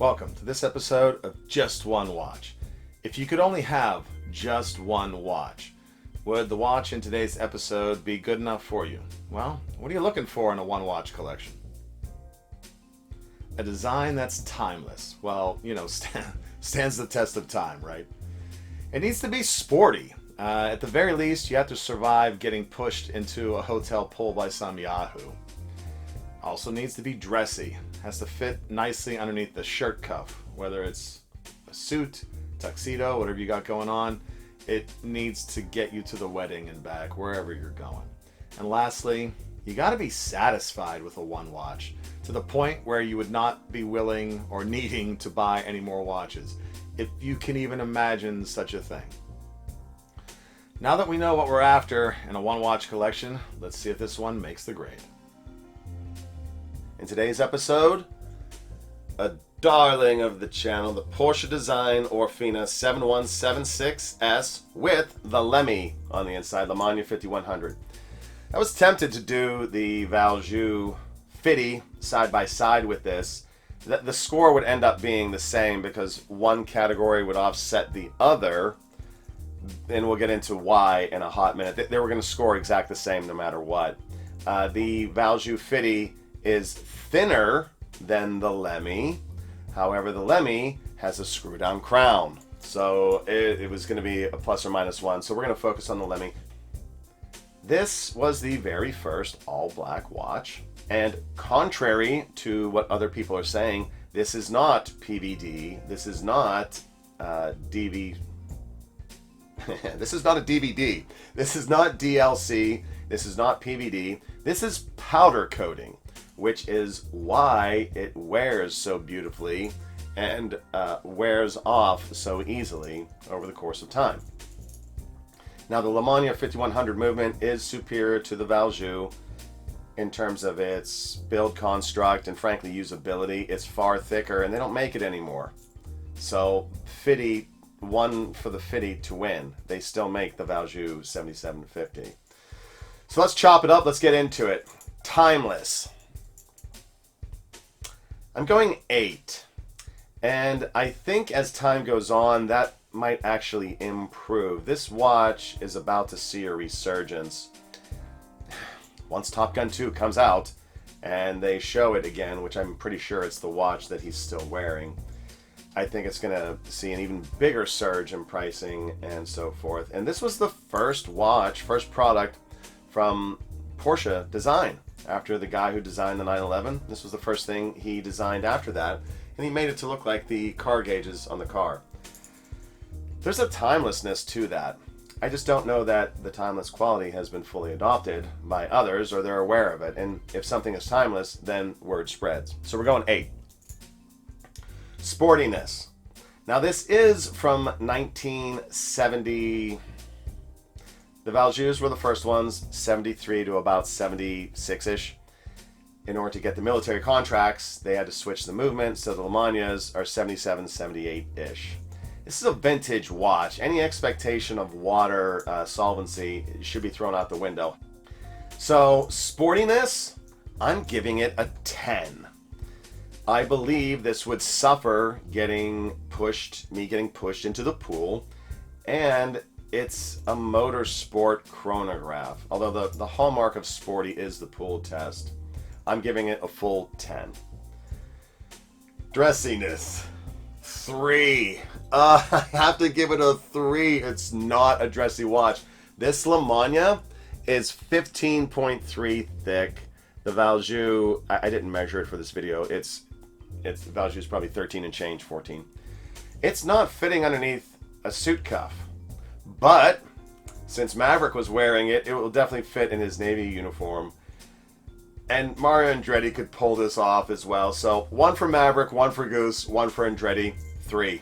Welcome to this episode of Just One Watch. If you could only have just one watch, would the watch in today's episode be good enough for you? Well, what are you looking for in a one-watch collection? A design that's timeless. Well, stands the test of time, right? It needs to be sporty. At the very least, you have to survive getting pushed into a hotel pool by some yahoo. Also needs to be dressy. Has to fit nicely underneath the shirt cuff. Whether it's a suit, tuxedo, whatever you got going on, it needs to get you to the wedding and back, wherever you're going. And lastly, you got to be satisfied with a one watch to the point where you would not be willing or needing to buy any more watches, if you can even imagine such a thing. Now that we know what we're after in a one watch collection, let's see if this one makes the grade. In today's episode, a darling of the channel, the Porsche Design Orfina 7176S with the Lemmy on the inside, Lemania 5100. I was tempted to do the Valjoux 50 side by side with this. The score would end up being the same because one category would offset the other, and we'll get into why in a hot minute. They were going to score exact the same no matter what. The Valjoux 50 is thinner than the Lemmy. However, the Lemmy has a screw down crown. So it was going to be a plus or minus one. So we're going to focus on the Lemmy. This was the very first all black watch. And contrary to what other people are saying, this is not PVD. This is not DV. This is not a DVD. This is not DLC. This is not PVD. This is powder coating, which is why it wears so beautifully and wears off so easily over the course of time. Now, the Lemania 5100 movement is superior to the Valjoux in terms of its build construct and frankly usability. It's far thicker and they don't make it anymore. So FIDI won for the FIDI to win. They still make the Valjoux 7750. So let's chop it up. Let's get into it. Timeless. I'm going 8, and I think as time goes on that might actually improve. This watch is about to see a resurgence. Once Top Gun 2 comes out and they show it again, which I'm pretty sure it's the watch that he's still wearing, I think it's going to see an even bigger surge in pricing and so forth. And this was the first product from Porsche Design. After the guy who designed the 911, this was the first thing he designed after that, and he made it to look like the car gauges on the car. There's a timelessness to that. I just don't know that the timeless quality has been fully adopted by others or they're aware of it, and if something is timeless, then word spreads. So we're going 8. Sportiness. Now this is from 1970. The Valjoux were the first ones, 73 to about 76-ish. In order to get the military contracts, they had to switch the movement, so the Lemanias are 77, 78-ish. This is a vintage watch. Any expectation of water solvency should be thrown out the window. So, sportiness, I'm giving it a 10. I believe this would suffer me getting pushed into the pool, and it's a motorsport chronograph. Although the hallmark of sporty is the pool test. I'm giving it a full 10. Dressiness. 3. I have to give it a 3. It's not a dressy watch. This Lemania is 15.3 thick. The Valjoux, I didn't measure it for this video. The Valjoux is probably 13 and change, 14. It's not fitting underneath a suit cuff. But since Maverick was wearing it, it will definitely fit in his Navy uniform. And Mario Andretti could pull this off as well. So 1 for Maverick, 1 for Goose, 1 for Andretti, 3.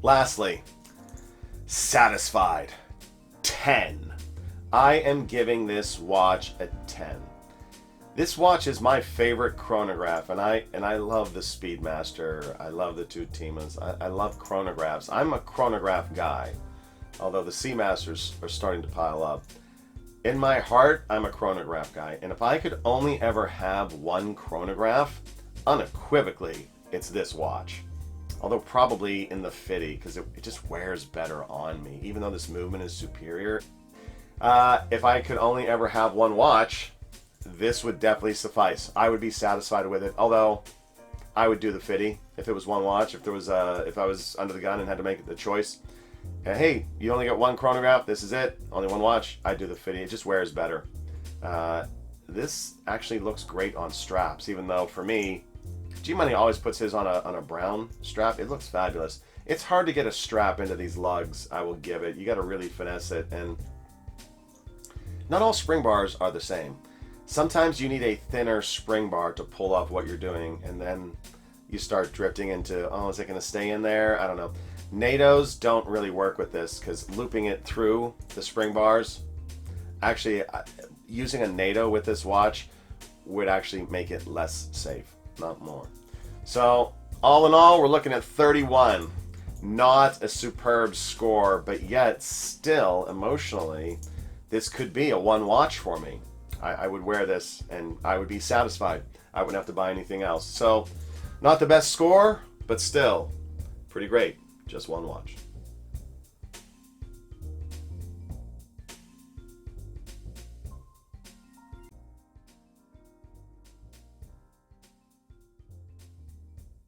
Lastly, satisfied. 10. I am giving this watch a 10. This watch is my favorite chronograph, and I love the Speedmaster. I love the two Timas. I love chronographs. I'm a chronograph guy, although the Seamasters are starting to pile up. In my heart, I'm a chronograph guy, and if I could only ever have one chronograph, unequivocally, it's this watch. Although probably in the fitty, because it just wears better on me, even though this movement is superior. If I could only ever have one watch, this would definitely suffice. I would be satisfied with it, although I would do the fitty if it was one watch. If I was under the gun and had to make the choice, hey, you only get one chronograph, this is it, only one watch, I'd do the fitty. It just wears better. This actually looks great on straps, even though for me, G-Money always puts his on a brown strap. It looks fabulous. It's hard to get a strap into these lugs, I will give it. You got to really finesse it, and not all spring bars are the same. Sometimes you need a thinner spring bar to pull off what you're doing, and then you start drifting into, oh, is it going to stay in there? I don't know. NATOs don't really work with this because looping it through the spring bars, actually using a NATO with this watch would actually make it less safe, not more. So all in all, we're looking at 31. Not a superb score, but yet still emotionally, this could be a one watch for me. I would wear this and I would be satisfied. I wouldn't have to buy anything else. So not the best score, but still pretty great. Just one watch.